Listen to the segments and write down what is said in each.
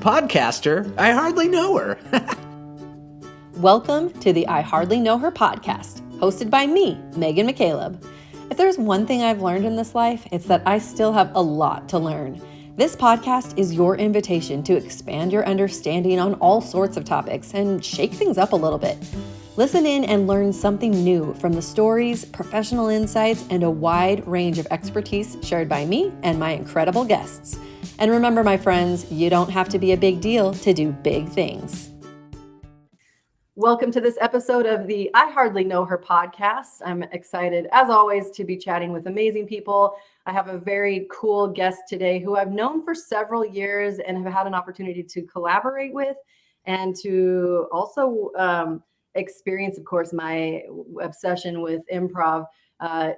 Podcaster? I hardly know her. Welcome to the I Hardly Know Her podcast, hosted by me, Megan McCaleb. If there's one thing I've learned in this life, it's that I still have a lot to learn. This podcast is your invitation to expand your understanding on all sorts of topics and shake things up a little bit. Listen in and learn something new from the stories, professional insights, and a wide range of expertise shared by me and my incredible guests. And remember, my friends, you don't have to be a big deal to do big things. Welcome to this episode of the I Hardly Know Her podcast. I'm excited, as always, to be chatting with amazing people. I have a very cool guest today who I've known for several years and have had an opportunity to collaborate with and to also experience, of course, my obsession with improv.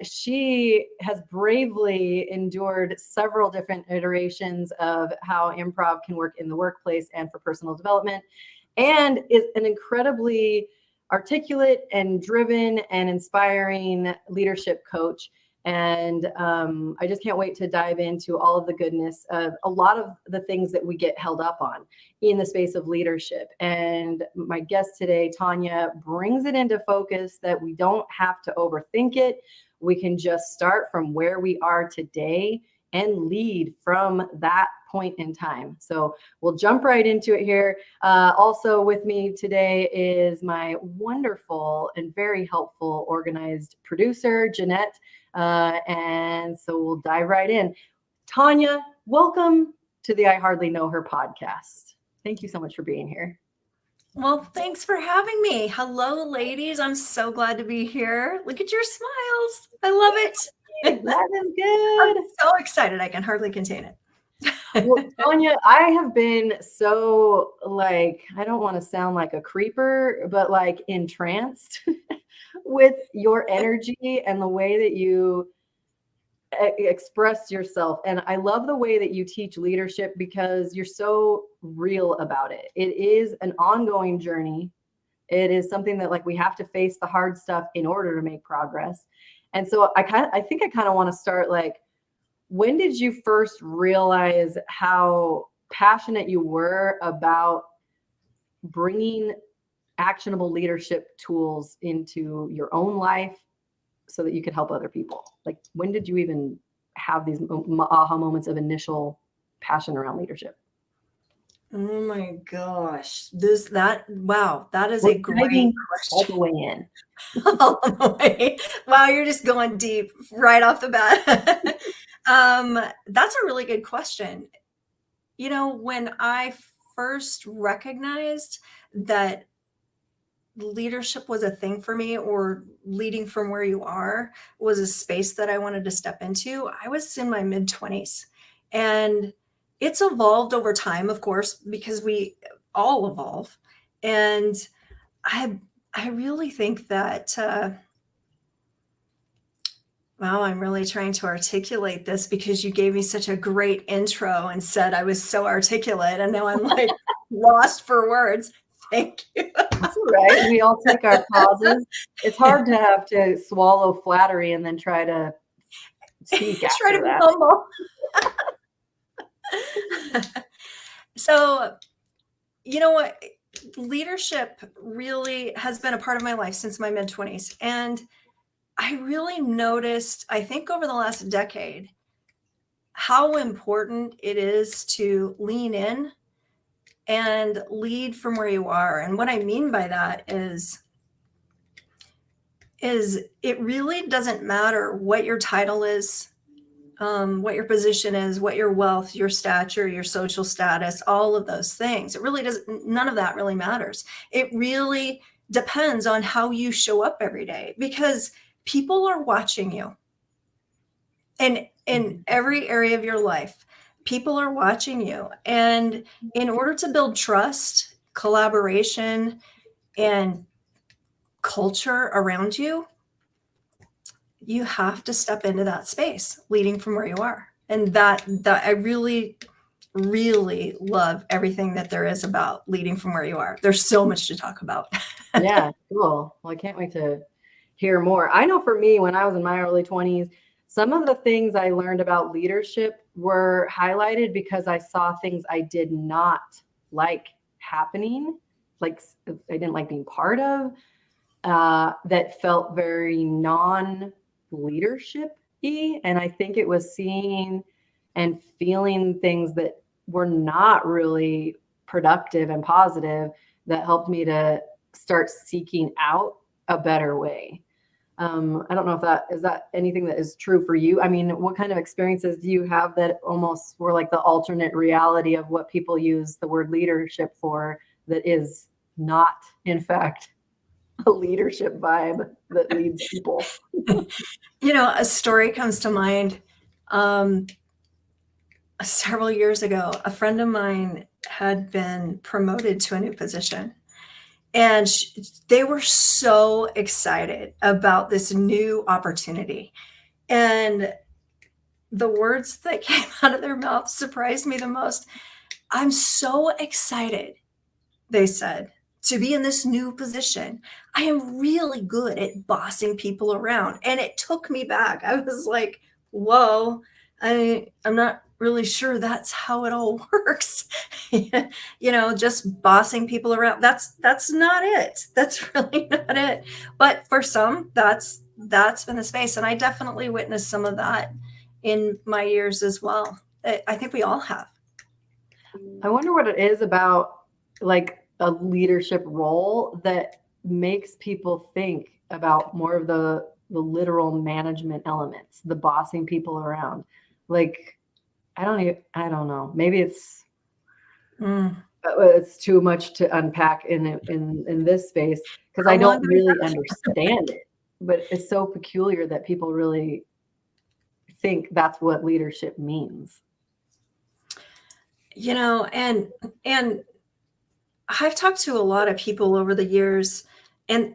She has bravely endured several different iterations of how improv can work in the workplace and for personal development, and is an incredibly articulate and driven and inspiring leadership coach. And I just can't wait to dive into all of the goodness of a lot of the things that we get held up on in the space of leadership. And my guest today, Tonya, brings it into focus that we don't have to overthink it. We can just start from where we are today and lead from that point in time. So we'll jump right into it here. Also with me today is my wonderful and very helpful organized producer, Jeanette. And so we'll dive right in. Tonya, welcome to the I Hardly Know Her podcast. Thank you so much for being here. Well, thanks for having me. Hello, ladies. I'm so glad to be here. Look at your smiles. I love it. That is good. I'm so excited. I can hardly contain it. Well, Tonya, I have been so I don't want to sound like a creeper, but entranced with your energy and the way that you express yourself. And I love the way that you teach leadership because you're so real about it. It is an ongoing journey. It is something that we have to face the hard stuff in order to make progress. And so I think I kind of want to start when did you first realize how passionate you were about bringing actionable leadership tools into your own life so that you could help other people? When did you even have these aha moments of initial passion around leadership? Oh my gosh. That is a great question. All the way in. All the way. Wow, you're just going deep right off the bat. That's a really good question. When I first recognized that leadership was a thing for me, or leading from where you are was a space that I wanted to step into, I was in my mid-20s. And it's evolved over time, of course, because we all evolve. And I really think that, wow, I'm really trying to articulate this because you gave me such a great intro and said I was so articulate, and now I'm lost for words. Thank you. That's all right. We all take our pauses. It's hard to have to swallow flattery and then try to speak after try to that. Be humble. So, you know what? Leadership really has been a part of my life since my mid-20s. And I really noticed, I think over the last decade, how important it is to lean in and lead from where you are. And what I mean by that is it really doesn't matter what your title is, what your position is, what your wealth, your stature, your social status, all of those things. It really doesn't, none of that really matters. It really depends on how you show up every day, because people are watching you. And in every area of your life, people are watching you. And in order to build trust, collaboration, and culture around you, you have to step into that space, leading from where you are. And that I really, really love everything that there is about leading from where you are. There's so much to talk about. Yeah, cool. Well, I can't wait to hear more. I know for me, when I was in my early 20s, some of the things I learned about leadership were highlighted because I saw things I did not like happening, like I didn't like being part of, that felt very non-leadership-y. And I think it was seeing and feeling things that were not really productive and positive that helped me to start seeking out a better way. I don't know if that is that anything that is true for you. I mean, what kind of experiences do you have that almost were like the alternate reality of what people use the word leadership for that is not, in fact, a leadership vibe that leads people? A story comes to mind. Several years ago, a friend of mine had been promoted to a new position. And they were so excited about this new opportunity. And the words that came out of their mouth surprised me the most. I'm so excited, they said, to be in this new position. I am really good at bossing people around. And it took me back. I was like, whoa, I'm not really sure that's how it all works. Just bossing people around. That's not it. That's really not it. But for some, that's been the space. And I definitely witnessed some of that in my years as well. I think we all have. I wonder what it is about like a leadership role that makes people think about more of the literal management elements, the bossing people around. Like, I don't know. Maybe it's too much to unpack in this space because I don't really understand it. But it's so peculiar that people really think that's what leadership means. And I've talked to a lot of people over the years, and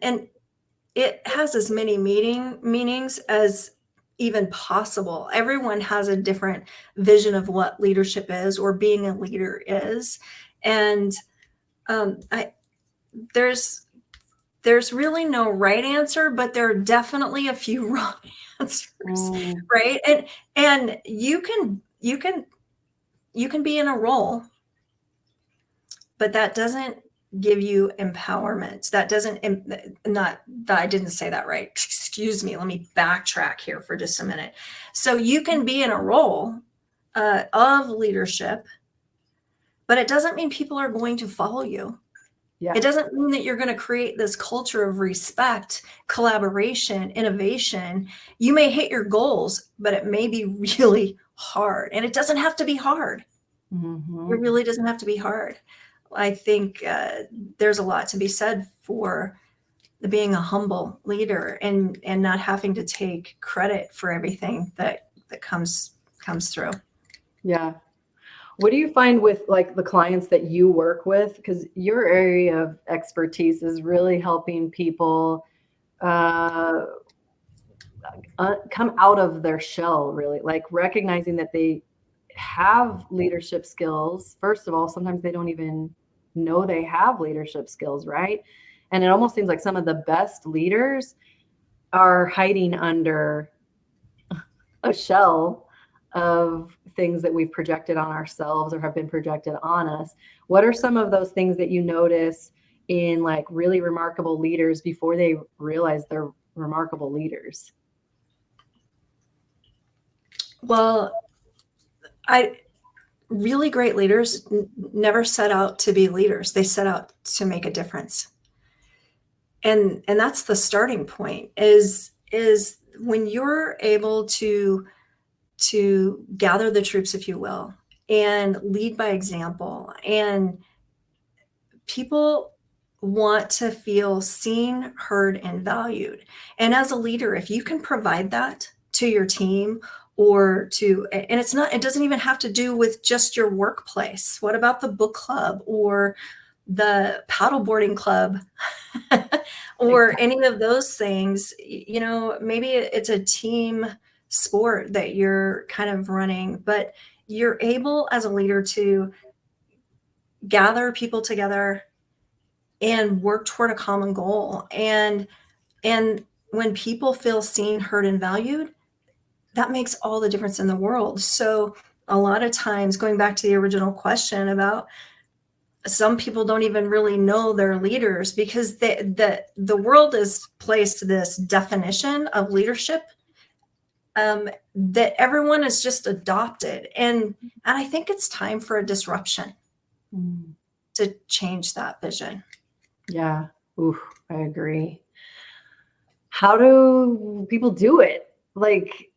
it has as many meanings as even possible. Everyone has a different vision of what leadership is or being a leader is. And there's really no right answer, but there are definitely a few wrong answers, right? And you can be in a role, but that doesn't give you empowerment. That doesn't, not that I didn't say that right. Excuse me. Let me backtrack here for just a minute. So you can be in a role of leadership, but it doesn't mean people are going to follow you. Yeah. It doesn't mean that you're going to create this culture of respect, collaboration, innovation. You may hit your goals, but it may be really hard. And it doesn't have to be hard. Mm-hmm. It really doesn't have to be hard. I think there's a lot to be said for being a humble leader and not having to take credit for everything that comes through. Yeah. What do you find with like the clients that you work with? Because your area of expertise is really helping people come out of their shell, really, like recognizing that they have leadership skills. First of all, sometimes they don't even know they have leadership skills, right? And it almost seems like some of the best leaders are hiding under a shell of things that we've projected on ourselves or have been projected on us. What are some of those things that you notice in like really remarkable leaders before they realize they're remarkable leaders? Well, really great leaders never set out to be leaders. They set out to make a difference. And that's the starting point is when you're able to gather the troops, if you will, and lead by example. And people want to feel seen, heard, and valued. And as a leader, if you can provide that to your team and it doesn't even have to do with just your workplace. What about the book club or the paddleboarding club or any of those things? Maybe it's a team sport that you're kind of running, but you're able as a leader to gather people together and work toward a common goal. And when people feel seen, heard, and valued, that makes all the difference in the world. So a lot of times, going back to the original question about some people don't even really know they're leaders because the world has placed this definition of leadership that everyone has just adopted. And I think it's time for a disruption to change that vision. Yeah. Ooh, I agree. How do people do it? Like,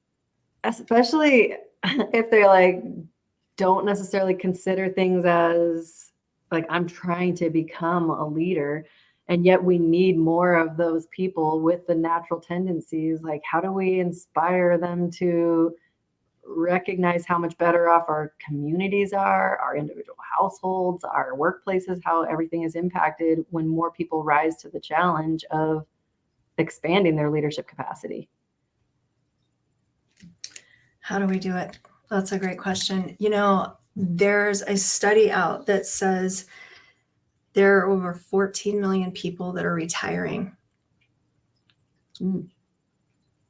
especially if they like don't necessarily consider things as like I'm trying to become a leader, and yet we need more of those people with the natural tendencies. Like, how do we inspire them to recognize how much better off our communities are, our individual households, our workplaces, how everything is impacted when more people rise to the challenge of expanding their leadership capacity? How do we do it? That's a great question. There's a study out that says there are over 14 million people that are retiring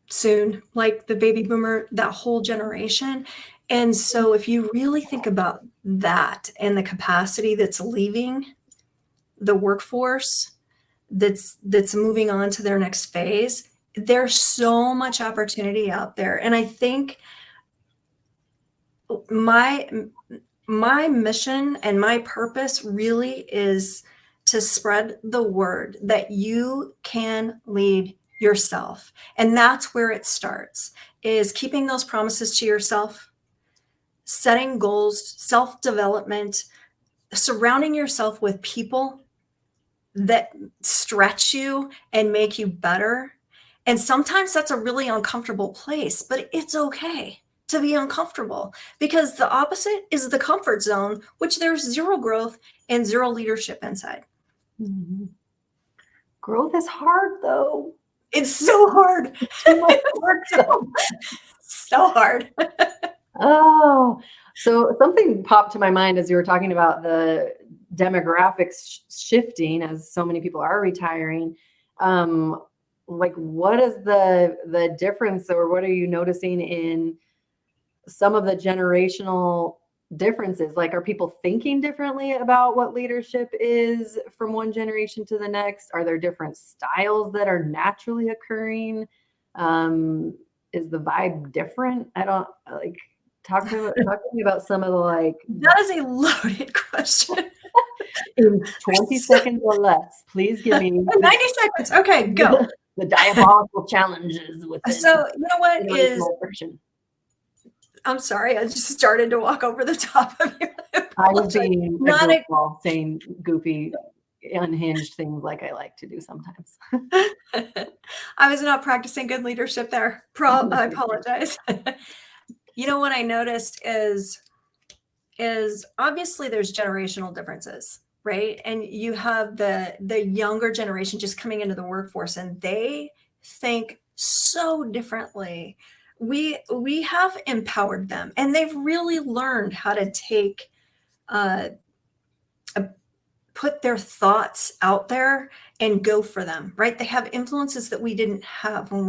soon, like the baby boomer, that whole generation. And so if you really think about that and the capacity that's leaving the workforce, that's moving on to their next phase, there's so much opportunity out there. And I think my mission and my purpose really is to spread the word that you can lead yourself. And that's where it starts, is keeping those promises to yourself, setting goals, self-development, surrounding yourself with people that stretch you and make you better. And sometimes that's a really uncomfortable place, but it's okay to be uncomfortable, because the opposite is the comfort zone, which there's zero growth and zero leadership inside. Growth is hard, though. It's so hard. Too much work, so hard. Oh, so something popped to my mind as you were talking about the demographics shifting as so many people are retiring. Like, what is the difference, or what are you noticing in some of the generational differences? Like, are people thinking differently about what leadership is from one generation to the next? Are there different styles that are naturally occurring? Is the vibe different? I don't like talk to me about some of the like. That is a loaded question. In 20 seconds or less, please give me 90 seconds. Okay, go. The diabolical challenges with this. So you know what is friction. I'm sorry, I just started to walk over the top of you. I was being not a goofball, saying goofy, unhinged things like I like to do sometimes. I was not practicing good leadership there. I apologize. You know what I noticed is obviously there's generational differences, right? And you have the younger generation just coming into the workforce, and they think so differently. We have empowered them, and they've really learned how to take put their thoughts out there and go for them, right? They have influences that we didn't have when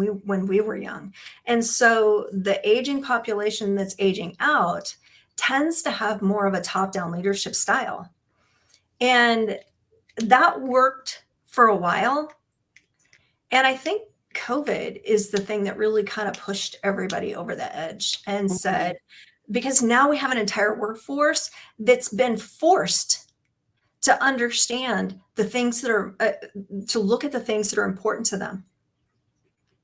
we were young. And so the aging population that's aging out tends to have more of a top-down leadership style. And that worked for a while. And I think COVID is the thing that really kind of pushed everybody over the edge and said, because now we have an entire workforce that's been forced to understand the things that are, to look at the things that are important to them,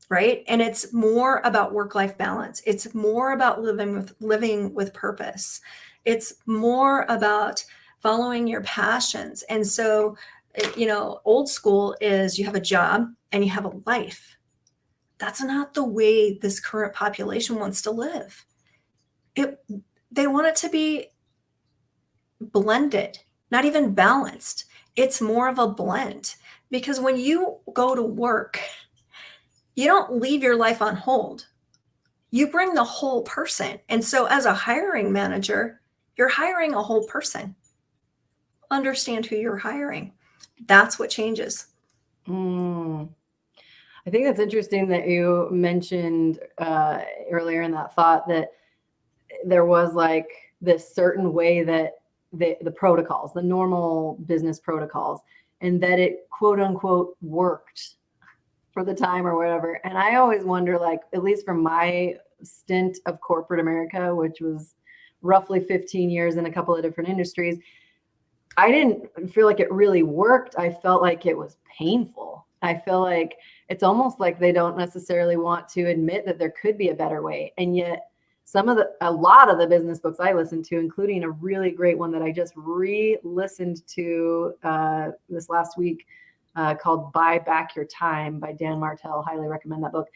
right? And it's more about work-life balance. It's more about living with purpose. It's more about following your passions. And so, old school is you have a job and you have a life. That's not the way this current population wants to live. They want it to be blended, not even balanced. It's more of a blend, because when you go to work, you don't leave your life on hold. You bring the whole person. And so as a hiring manager, you're hiring a whole person. Understand who you're hiring. That's what changes. I think that's interesting that you mentioned earlier in that thought that there was like this certain way that the protocols, the normal business protocols, and that it quote unquote worked for the time or whatever. And I always wonder, like, at least from my stint of corporate America, which was roughly 15 years in a couple of different industries, I didn't feel like it really worked. I felt like it was painful. I feel like it's almost like they don't necessarily want to admit that there could be a better way. And yet a lot of the business books I listened to, including a really great one that I just re-listened to this last week, called Buy Back Your Time by Dan Martell. Highly recommend that book.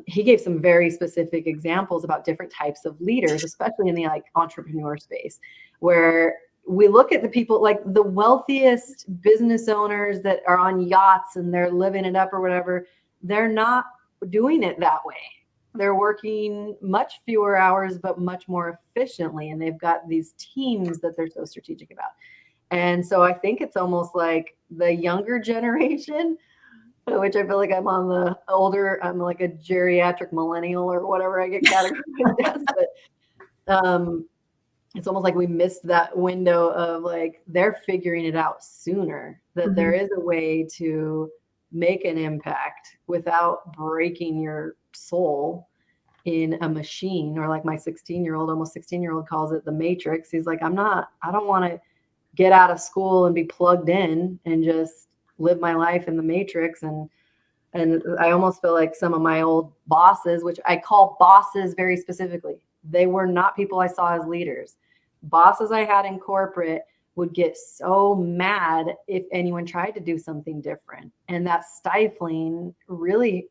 He gave some very specific examples about different types of leaders, especially in the like entrepreneur space, where we look at the people, like the wealthiest business owners that are on yachts and they're living it up or whatever. They're not doing it that way. They're working much fewer hours, but much more efficiently. And they've got these teams that they're so strategic about. And so I think it's almost like the younger generation, which I feel like I'm like a geriatric millennial or whatever I get categorized as. But it's almost like we missed that window of like, they're figuring it out sooner, that there is a way to make an impact without breaking your soul in a machine, or like my almost 16-year-old calls it, the matrix. He's like, I don't want to get out of school and be plugged in and just live my life in the matrix. And I almost feel like some of my old bosses, which I call bosses very specifically, they were not people I saw as leaders. Bosses I had in corporate would get so mad if anyone tried to do something different. And that stifling really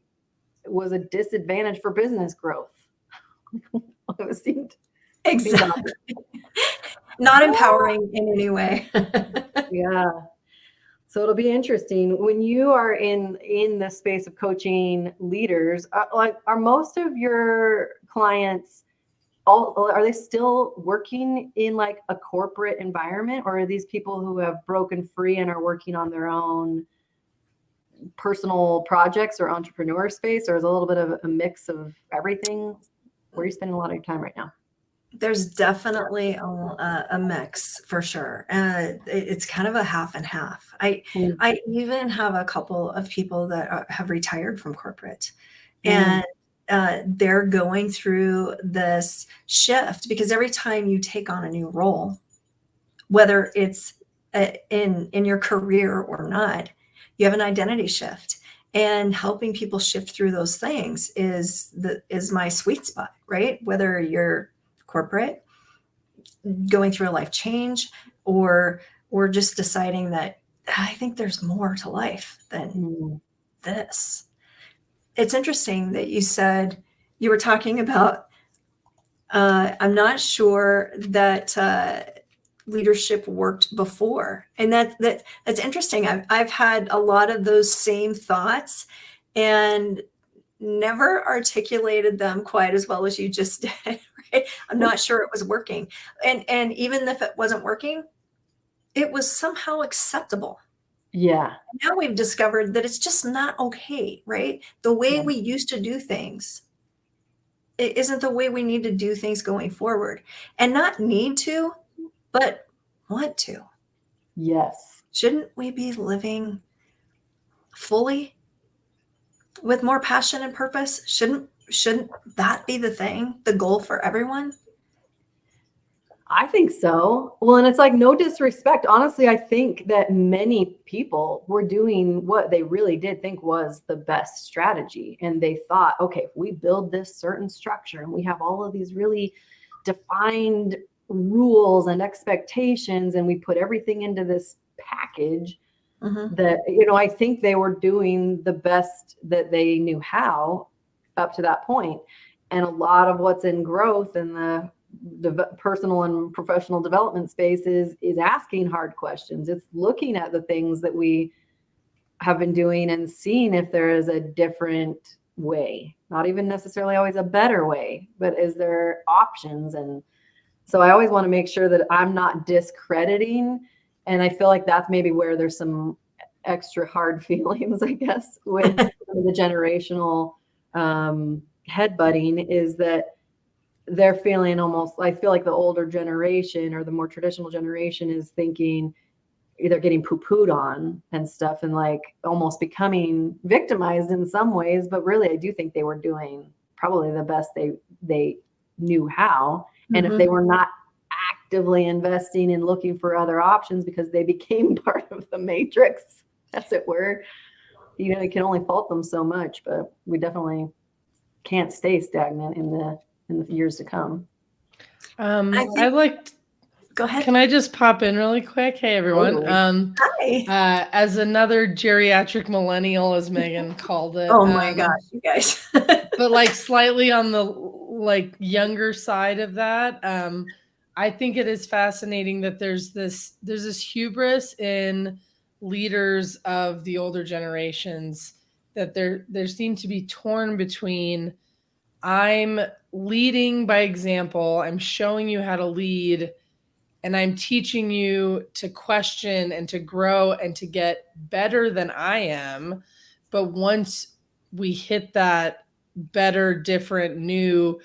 was a disadvantage for business growth. It seemed Exactly. Not empowering in any way. Yeah. So it'll be interesting when you are in the space of coaching leaders. Are most of your clients are they still working in like a corporate environment, or are these people who have broken free and are working on their own personal projects or entrepreneur space, or is it a little bit of a mix of everything? Where are you spending a lot of your time right now? There's definitely a mix for sure. It's kind of a half and half. I even have a couple of people that have retired from corporate, and they're going through this shift, because every time you take on a new role, whether it's in your career or not, you have an identity shift. And helping people shift through those things is my sweet spot, right? Whether you're corporate, going through a life change, or just deciding that I think there's more to life than this. It's interesting that you said you were talking about, I'm not sure that leadership worked before. And that's interesting. I've had a lot of those same thoughts and never articulated them quite as well as you just did. Right? I'm not sure it was working. And even if it wasn't working, it was somehow acceptable. Yeah. Now we've discovered that it's just not okay, right? The way we used to do things, it isn't the way we need to do things going forward. And not need to, but want to. Yes. Shouldn't we be living fully with more passion and purpose? Shouldn't that be the thing, the goal for everyone? I think so. Well, and it's like, no disrespect. Honestly, I think that many people were doing what they really did think was the best strategy. And they thought, okay, if we build this certain structure and we have all of these really defined rules and expectations, and we put everything into this package, that, I think they were doing the best that they knew how up to that point. And a lot of what's in growth and the personal and professional development space is asking hard questions. It's looking at the things that we have been doing and seeing if there is a different way, not even necessarily always a better way, but is there options? And so I always want to make sure that I'm not discrediting. And I feel like that's maybe where there's some extra hard feelings, I guess, with the generational headbutting, is that they're feeling almost, I feel like the older generation or the more traditional generation is thinking either getting poo-pooed on and stuff and like almost becoming victimized in some ways. But really, I do think they were doing probably the best they knew how. And if they were not actively investing and looking for other options because they became part of the matrix, as it were, you can only fault them so much. But we definitely can't stay stagnant in the years to come. I'd like Go ahead. Can I just pop in really quick? Hey, everyone. Totally. Hi. As another geriatric millennial, as Megan called it. Oh my gosh, you guys. But like slightly on the like younger side of that. I think it is fascinating that there's this hubris in leaders of the older generations that there seem to be torn between I'm leading by example, I'm showing you how to lead, and I'm teaching you to question and to grow and to get better than I am. But once we hit that better, different, new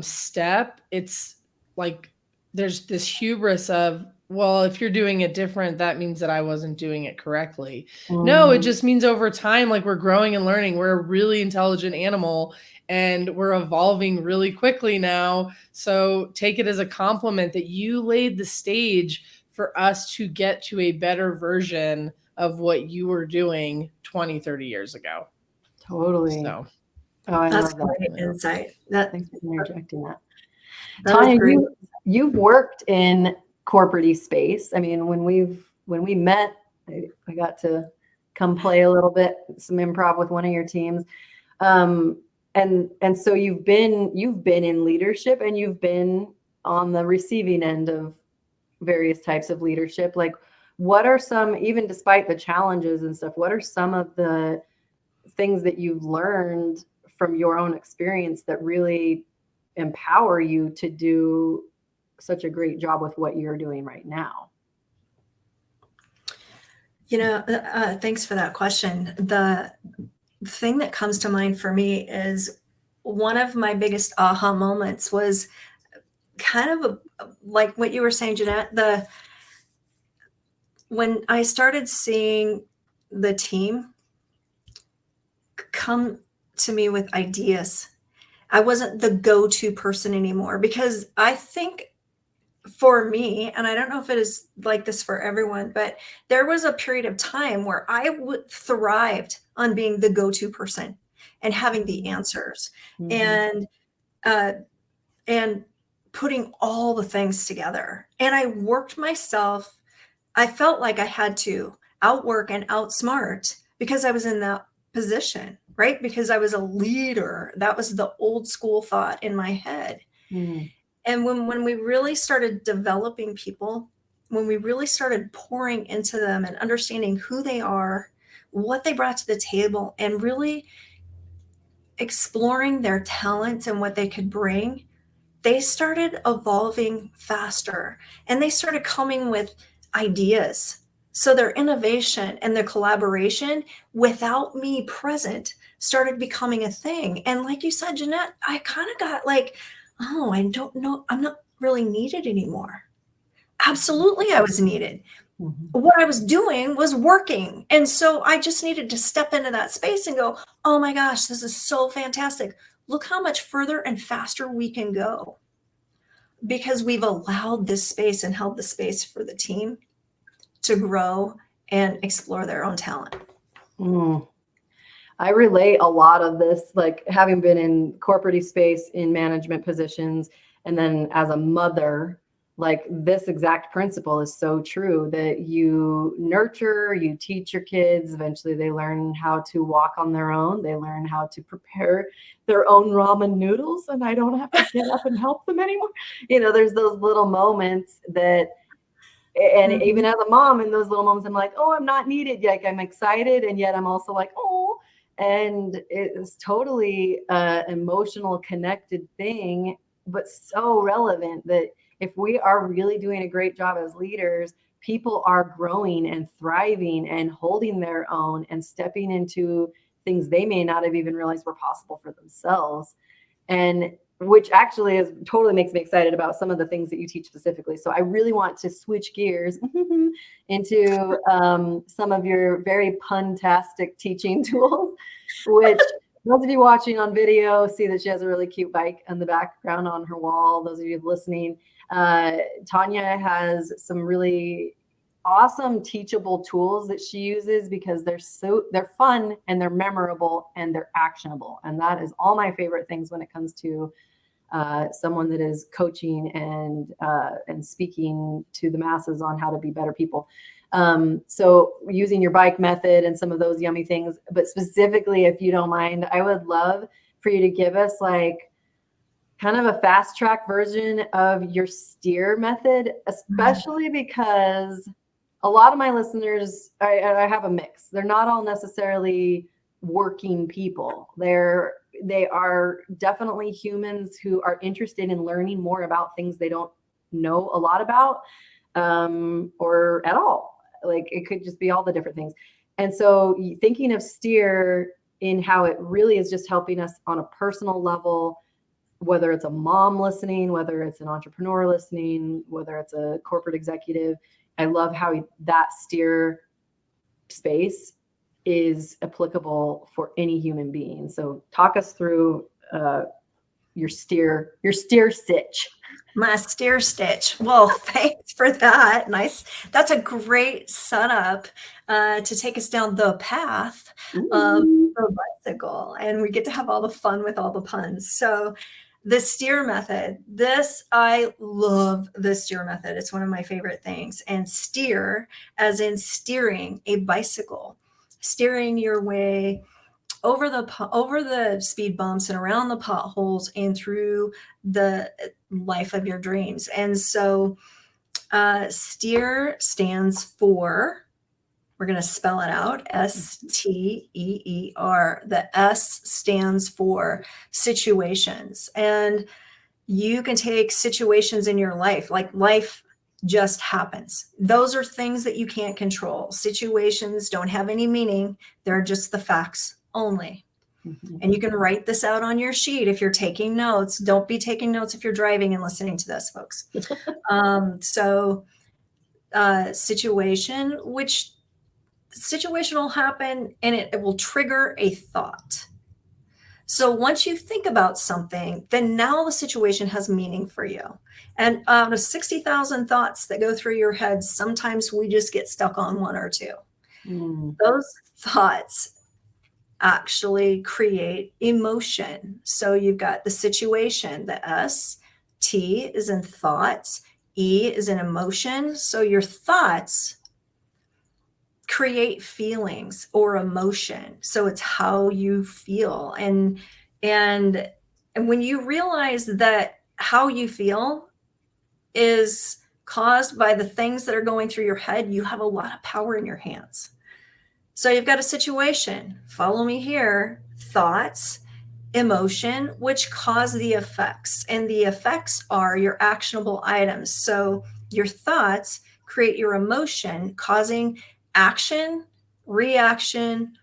step, it's like there's this hubris of, well, if you're doing it different, that means that I wasn't doing it correctly. No, it just means over time, like we're growing and learning. We're a really intelligent animal and we're evolving really quickly now. So take it as a compliment that you laid the stage for us to get to a better version of what you were doing 20, 30 years ago. Totally. So. Oh, I That's love that. great insight. Thanks for interjecting that. That was Tonya, great. you've worked in corporate space. I mean, when we met, I got to come play a little bit, some improv with one of your teams. And so you've been in leadership and you've been on the receiving end of various types of leadership. Like, what are some, even despite the challenges and stuff, what are some of the things that you've learned from your own experience that really empower you to do such a great job with what you're doing right now? Thanks for that question. The thing that comes to mind for me is one of my biggest aha moments was kind of like what you were saying, Jeanette, when I started seeing the team come to me with ideas. I wasn't the go-to person anymore, because I think for me, and I don't know if it is like this for everyone, but there was a period of time where I thrived on being the go-to person and having the answers and putting all the things together. And I worked myself. I felt like I had to outwork and outsmart because I was in that position, right? Because I was a leader. That was the old school thought in my head. And when we really started developing people, when we really started pouring into them and understanding who they are, what they brought to the table, and really exploring their talents and what they could bring, they started evolving faster and they started coming with ideas. So their innovation and their collaboration without me present started becoming a thing. And like you said, Jeanette, I kind of got like, oh, I don't know, I'm not really needed anymore. Absolutely, I was needed. What I was doing was working. And so I just needed to step into that space and go, oh my gosh, this is so fantastic. Look how much further and faster we can go, because we've allowed this space and held the space for the team to grow and explore their own talent. I relate a lot of this, like having been in corporate space in management positions, and then as a mother, like this exact principle is so true, that you nurture, you teach your kids, eventually they learn how to walk on their own, they learn how to prepare their own ramen noodles, and I don't have to get up and help them anymore. There's those little moments that, and even as a mom, in those little moments, I'm like, oh, I'm not needed. Like, I'm excited, and yet I'm also like, oh. And it's totally emotional, connected thing, but so relevant that if we are really doing a great job as leaders, people are growing and thriving and holding their own and stepping into things they may not have even realized were possible for themselves. And which actually is totally makes me excited about some of the things that you teach specifically. So I really want to switch gears into some of your very pun-tastic teaching tools, which those of you watching on video see that she has a really cute bike in the background on her wall. Those of you listening, Tonya has some really awesome teachable tools that she uses because they're fun and they're memorable and they're actionable. And that is all my favorite things when it comes to someone that is coaching and speaking to the masses on how to be better people. So using your bike method and some of those yummy things, but specifically, if you don't mind, I would love for you to give us like kind of a fast track version of your steer method, especially because a lot of my listeners, I have a mix. They're not all necessarily working people. They are definitely humans who are interested in learning more about things they don't know a lot about, or at all. Like it could just be all the different things. And so thinking of steer in how it really is just helping us on a personal level, whether it's a mom listening, whether it's an entrepreneur listening, whether it's a corporate executive. I love how that steer space is applicable for any human being. So talk us through your steer stitch. My steer stitch. Well, thanks for that. Nice. That's a great setup to take us down the path of the bicycle. And we get to have all the fun with all the puns. So the steer method, I love the steer method. It's one of my favorite things. And steer, as in steering a bicycle, steering your way over the speed bumps and around the potholes and through the life of your dreams. And so steer stands for, we're going to spell it out, STEER. The S stands for situations. And you can take situations in your life, like life just happens. Those are things that you can't control. Situations don't have any meaning. They're just the facts only. And you can write this out on your sheet if you're taking notes. Don't be taking notes if you're driving and listening to this, folks. Situation will happen and it will trigger a thought. So once you think about something, then now the situation has meaning for you. And out of 60,000 thoughts that go through your head, sometimes we just get stuck on one or two. Those thoughts actually create emotion. So you've got the situation, the S, T is in thoughts, E is in emotion. So your thoughts create feelings or emotion. So it's how you feel. And when you realize that how you feel is caused by the things that are going through your head, you have a lot of power in your hands. So you've got a situation, follow me here, thoughts, emotion, which cause the effects. And the effects are your actionable items. So your thoughts create your emotion, causing action, reaction,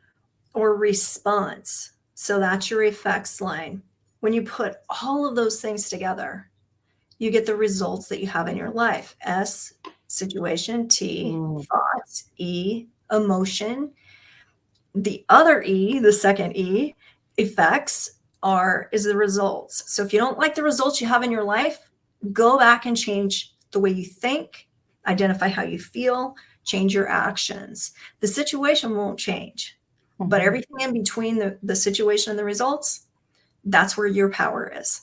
or response. So that's your effects line. When you put all of those things together, you get the results that you have in your life. S, situation, T, thoughts, E, emotion. The other E, the second E, effects is the results. So if you don't like the results you have in your life, go back and change the way you think, identify how you feel, change your actions. The situation won't change, but everything in between the situation and the results, that's where your power is.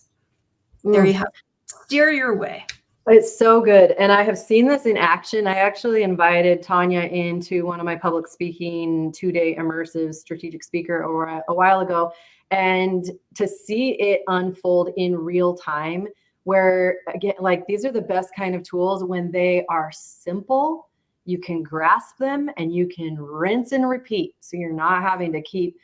There you have it. Steer your way. It's so good. And I have seen this in action. I actually invited Tonya into one of my public speaking 2-day immersive strategic speaker a while ago. And to see it unfold in real time, where again, like these are the best kind of tools when they are simple, you can grasp them and you can rinse and repeat. So you're not having to keep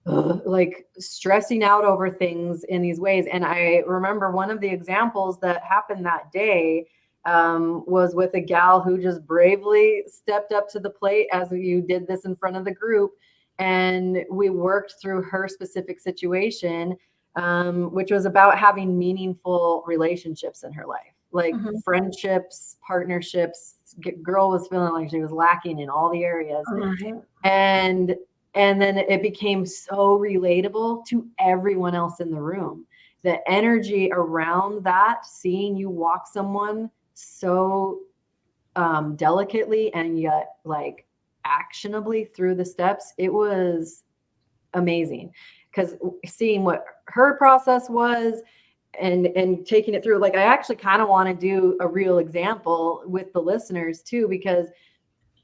like stressing out over things in these ways. And I remember one of the examples that happened that day was with a gal who just bravely stepped up to the plate as you did this in front of the group. And we worked through her specific situation which was about having meaningful relationships in her life, like Mhm. friendships, partnerships. Girl was feeling like she was lacking in all the areas. Mhm. And then it became so relatable to everyone else in the room. The energy around that, seeing you walk someone so delicately and yet like actionably through the steps, it was amazing. Because seeing what her process was and taking it through, like I actually kind of want to do a real example with the listeners too, because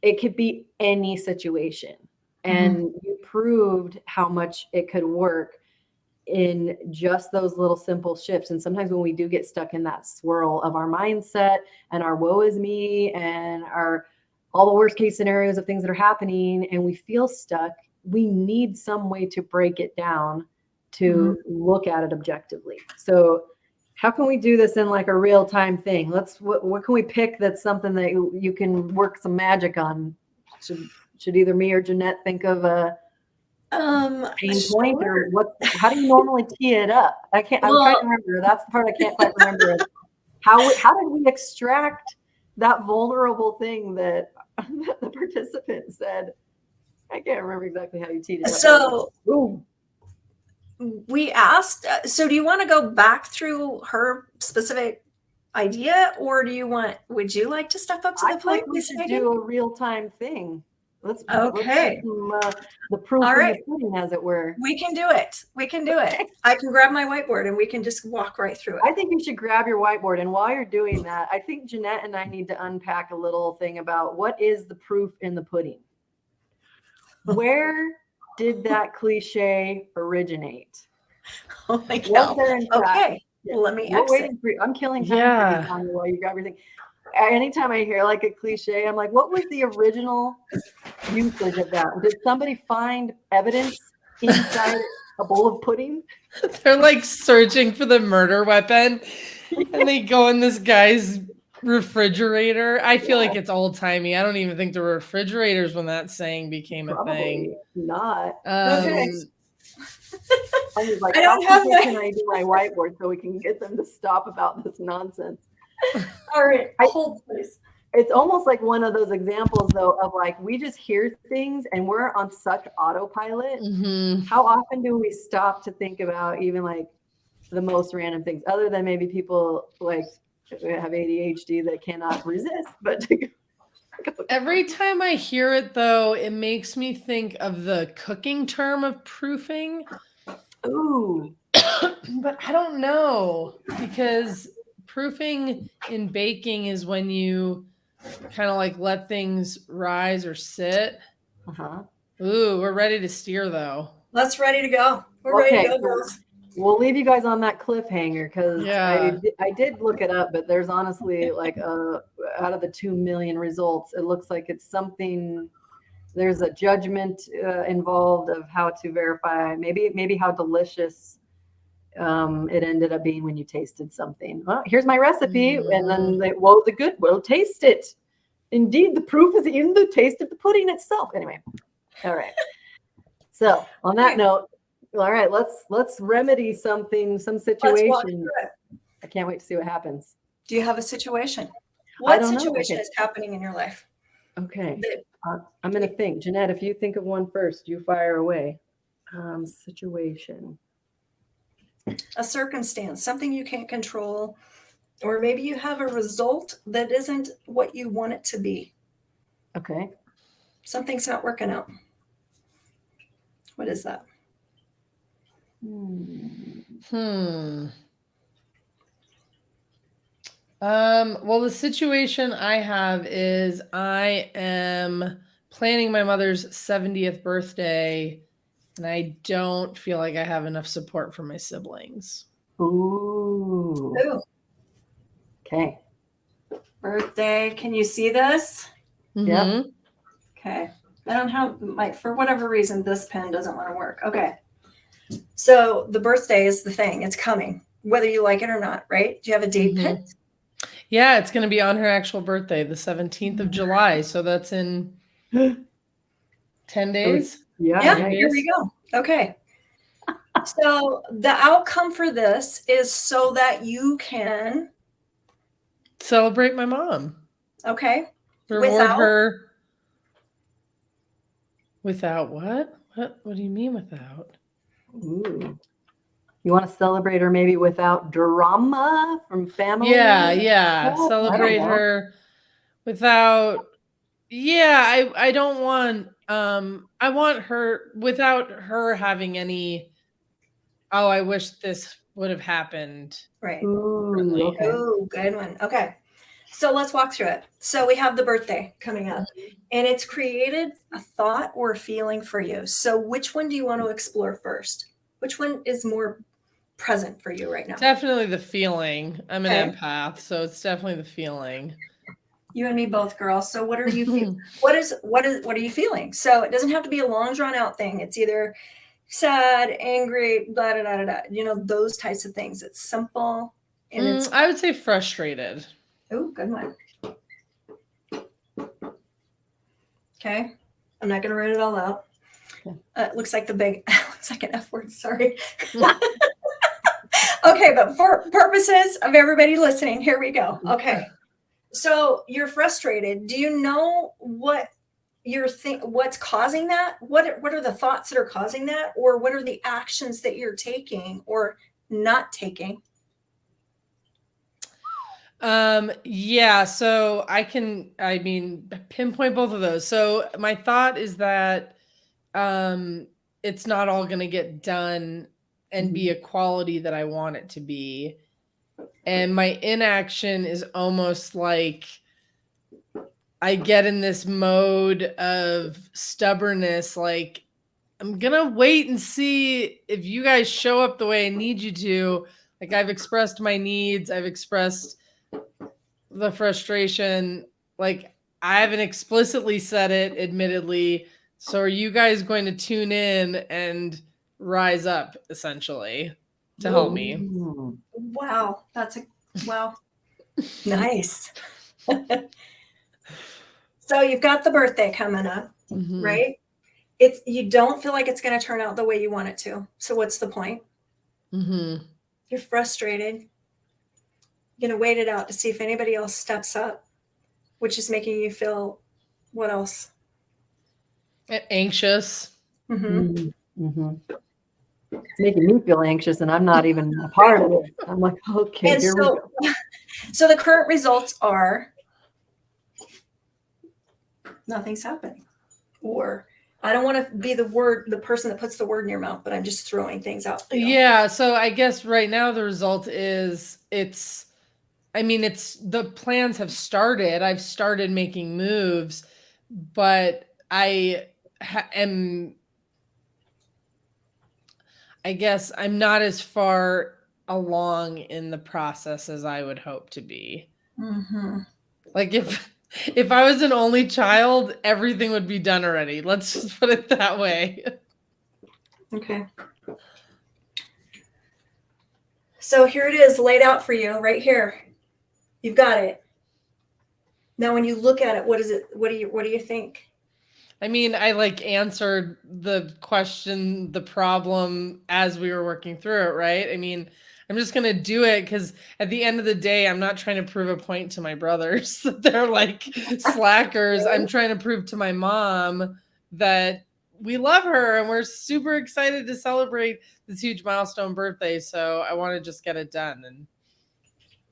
it could be any situation. And you proved how much it could work in just those little simple shifts. And sometimes when we do get stuck in that swirl of our mindset and our woe is me and our all the worst case scenarios of things that are happening and we feel stuck, we need some way to break it down to look at it objectively. So how can we do this in like a real time thing? What can we pick that's something that you can work some magic on? Should either me or Jeanette think of a pain point, or what? How do you normally tee it up? I'm trying to remember. That's the part I can't quite remember. How did we extract that vulnerable thing that the participant said? I can't remember exactly how you teed it up. So boom. We asked, so do you want to go back through her specific idea, or would you like to step up to the plate? We should do a real-time thing. Let's Okay. the proof All in right. the pudding, as it were. We can do it. I can grab my whiteboard and we can just walk right through it. I think you should grab your whiteboard. And while you're doing that, I think Jeanette and I need to unpack a little thing about what is the proof in the pudding. Where did that cliche originate? Oh my God. Okay. Yeah. Let me We're exit. waiting for you. I'm killing time for you while you grab everything. Anytime I hear like a cliche, I'm like, what was the original usage of that? Did somebody find evidence inside a bowl of pudding? They're like searching for the murder weapon and they go in this guy's refrigerator. I feel like it's old timey. I don't even think there were refrigerators when that saying became a thing. Not. Okay. I was like, I don't how have my- can I do my whiteboard so we can get them to stop about this nonsense? All right. Hold, please. It's almost like one of those examples, though, of like we just hear things and we're on such autopilot. How often do we stop to think about even like the most random things, other than maybe people like have ADHD that cannot resist? But every time I hear it, though, it makes me think of the cooking term of proofing. Ooh. But I don't know, because proofing in baking is when you kind of like let things rise or sit. Ooh, we're ready to steer though. Let's ready to go. We're ready to go, girls. We'll leave you guys on that cliffhanger because I did look it up, but there's honestly like out of the 2 million results, it looks like it's something. There's a judgment involved of how to verify maybe how delicious it ended up being when you tasted something. Well, here's my recipe, and then the good. Well, taste it. Indeed, the proof is in the taste of the pudding itself. Anyway, all right. So on that note, all right, let's remedy some situation. I can't wait to see what happens. Do you have a situation? What situation is happening in your life? Okay. I'm going to think. Jeanette, if you think of one first, you fire away. Situation. A circumstance, something you can't control, or maybe you have a result that isn't what you want it to be. Okay. Something's not working out. What is that? Well, the situation I have is I am planning my mother's 70th birthday, and I don't feel like I have enough support from my siblings. Ooh. Okay. Birthday. Can you see this? Yep. Okay. I don't have, like, for whatever reason, this pen doesn't want to work. Okay. So the birthday is the thing. It's coming, whether you like it or not, right? Do you have a date picked? Yeah, it's going to be on her actual birthday, the 17th of July. So that's in 10 days. Yeah, here we go. Okay. So the outcome for this is so that you can, Celebrate my mom. okay, Reward her. Without what? What do you mean without? Ooh. You want to celebrate her maybe without drama from family? Yeah. Oh, I don't Celebrate know. her without. Yeah, I don't want. I want her without her having any. Oh, I wish this would have happened right. Ooh, differently. okay. Oh, good one. Okay. So let's walk through it. So we have the birthday coming up, and it's created a thought or a feeling for you. So which one do you want to explore first? Which one is more present for you right now? Definitely the feeling. I'm an Okay. empath, so it's definitely the feeling. You and me both, girl. So what are you feeling? What are you feeling? So it doesn't have to be a long drawn out thing. It's either sad, angry, blah, blah, blah, blah, you know, those types of things. It's simple and it's, I would say frustrated. oh, good one. Okay. I'm not going to write it all out. It looks like looks like an F word. Sorry. Okay. But for purposes of everybody listening, here we go. Okay. So you're frustrated. Do you know what what's causing that? What are the thoughts that are causing that? Or what are the actions that you're taking or not taking? Yeah, so I mean, pinpoint both of those. So my thought is that um it's not all going to get done and be a quality that I want it to be. And my inaction is almost like I get in this mode of stubbornness, like I'm gonna wait and see if you guys show up the way I need you to. Like I've expressed my needs, I've expressed the frustration. Like I haven't explicitly said it, admittedly. So are you guys going to tune in and rise up essentially to help me? Wow. Wow. Nice. So you've got the birthday coming up, right? You don't feel like it's going to turn out the way you want it to. So what's the point? You're frustrated. You're going to wait it out to see if anybody else steps up, which is making you feel what else? Anxious. It's making me feel anxious, and I'm not even a part of it. I'm like, okay, And here we go. so the current results are nothing's happening. Or I don't want to be the person that puts the word in your mouth, but I'm just throwing things out for you. Yeah, so I guess right now the result is it's the plans have started. I've started making moves, but I guess I'm not as far along in the process as I would hope to be. Like if I was an only child, everything would be done already. Let's just put it that way. Okay. So here it is laid out for you right here. You've got it. Now, when you look at it, what is it? What do you think? I mean, I like answered the question, the problem as we were working through it, right? I mean, I'm just going to do it because at the end of the day, I'm not trying to prove a point to my brothers that they're like slackers. I'm trying to prove to my mom that we love her and we're super excited to celebrate this huge milestone birthday. So I want to just get it done and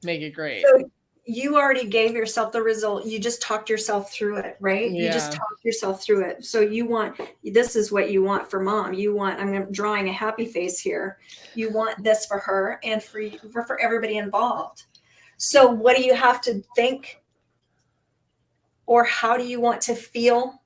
make it great. So you already gave yourself the result. You just talked yourself through it, right? Yeah. You just talked yourself through it. So this is what you want for mom. I'm drawing a happy face here. You want this for her and for everybody involved. So what do you have to think? Or how do you want to feel?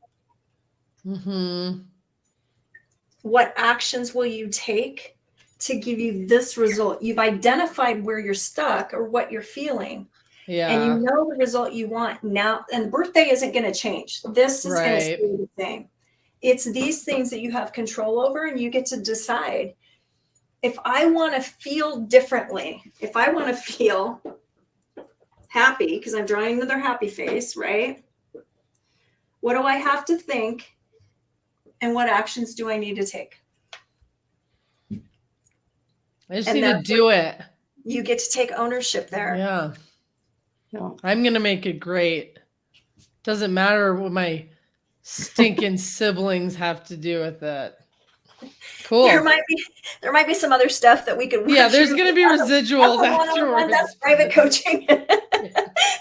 What actions will you take to give you this result? You've identified where you're stuck or what you're feeling. Yeah. And you know the result you want now. And the birthday isn't going to change. This is going to stay the same. It's these things that you have control over, and you get to decide. If I want to feel differently, if I want to feel happy, because I'm drawing another happy face, right? What do I have to think? And what actions do I need to take? I just And need to that's do it. You get to take ownership there. Yeah. No. I'm going to make it great. Doesn't matter what my stinking siblings have to do with it. Cool. There might be some other stuff that we could work Yeah, there's through. going to be residuals That's a one-on-one, afterwards. that's private coaching.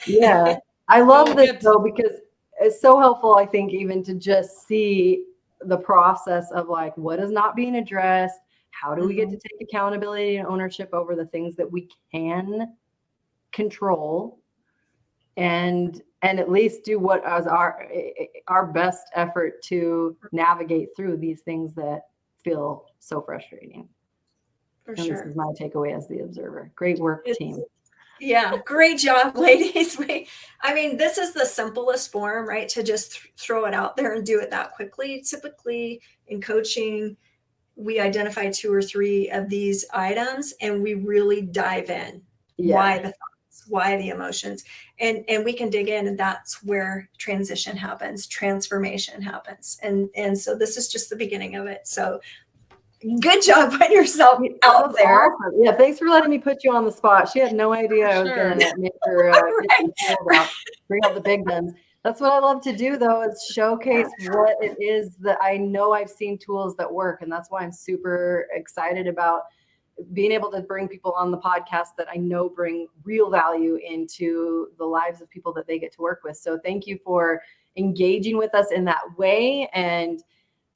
Yeah. I love We'll this get to- though, because it's so helpful, I think, even to just see the process of like, what is not being addressed? How do we get to take accountability and ownership over the things that we can control, and at least do what as our best effort to navigate through these things that feel so frustrating. For And this sure. is my takeaway as the observer. Great work, team. Yeah, great job, ladies. I mean, this is the simplest form, right? To just throw it out there and do it that quickly. Typically in coaching, we identify 2 or 3 of these items and we really dive in. Yeah. Why the thoughts, why the emotions, and we can dig in, and that's where transition happens, transformation happens. And so this is just the beginning of it. So good job putting yourself out there. Awesome. Yeah, thanks for letting me put you on the spot. She had no idea I was going to make her get some tools out, bring out the big guns. That's what I love to do, though, is showcase what it is that I know I've seen tools that work. And that's why I'm super excited about being able to bring people on the podcast that I know bring real value into the lives of people that they get to work with. So thank you for engaging with us in that way. And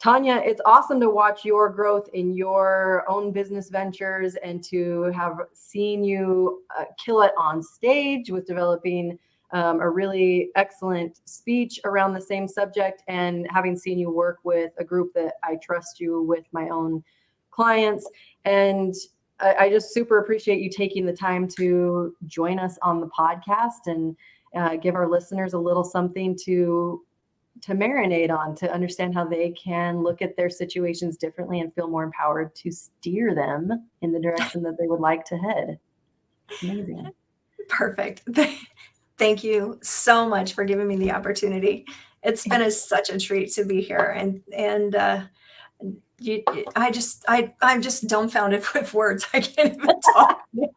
Tonya, it's awesome to watch your growth in your own business ventures and to have seen you kill it on stage with developing a really excellent speech around the same subject, and having seen you work with a group that I trust you with my own clients. And I just super appreciate you taking the time to join us on the podcast and give our listeners a little something to marinate on, to understand how they can look at their situations differently and feel more empowered to steer them in the direction that they would like to head. Amazing. Perfect. Thank you so much for giving me the opportunity. It's been such a treat to be here, and I'm just dumbfounded with words. I can't even talk now.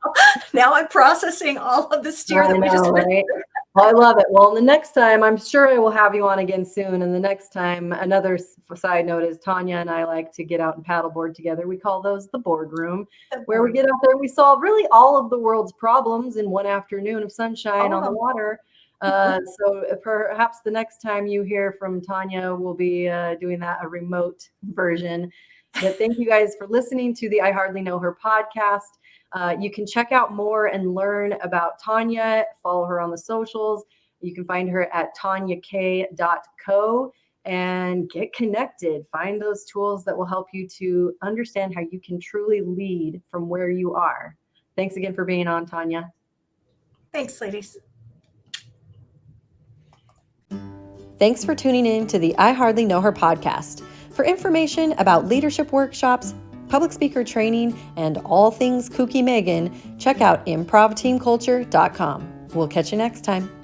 Now I'm processing all of the steer that we just went right? through. Well, I love it. Well, the next time, I'm sure I will have you on again soon. And the next time, another side note is Tonya and I like to get out and paddleboard together. We call those the boardroom, where we get out there and we solve really all of the world's problems in one afternoon of sunshine on the water. So perhaps the next time you hear from Tonya, we'll be doing that a remote version. But thank you guys for listening to the I Hardly Know Her podcast. You can check out more and learn about Tonya. Follow her on the socials. You can find her at tonyak.co and get connected. Find those tools that will help you to understand how you can truly lead from where you are. Thanks again for being on, Tonya. Thanks, ladies. Thanks for tuning in to the I Hardly Know Her podcast. For information about leadership workshops, public speaker training, and all things Kooky Megan, check out improvteamculture.com. We'll catch you next time.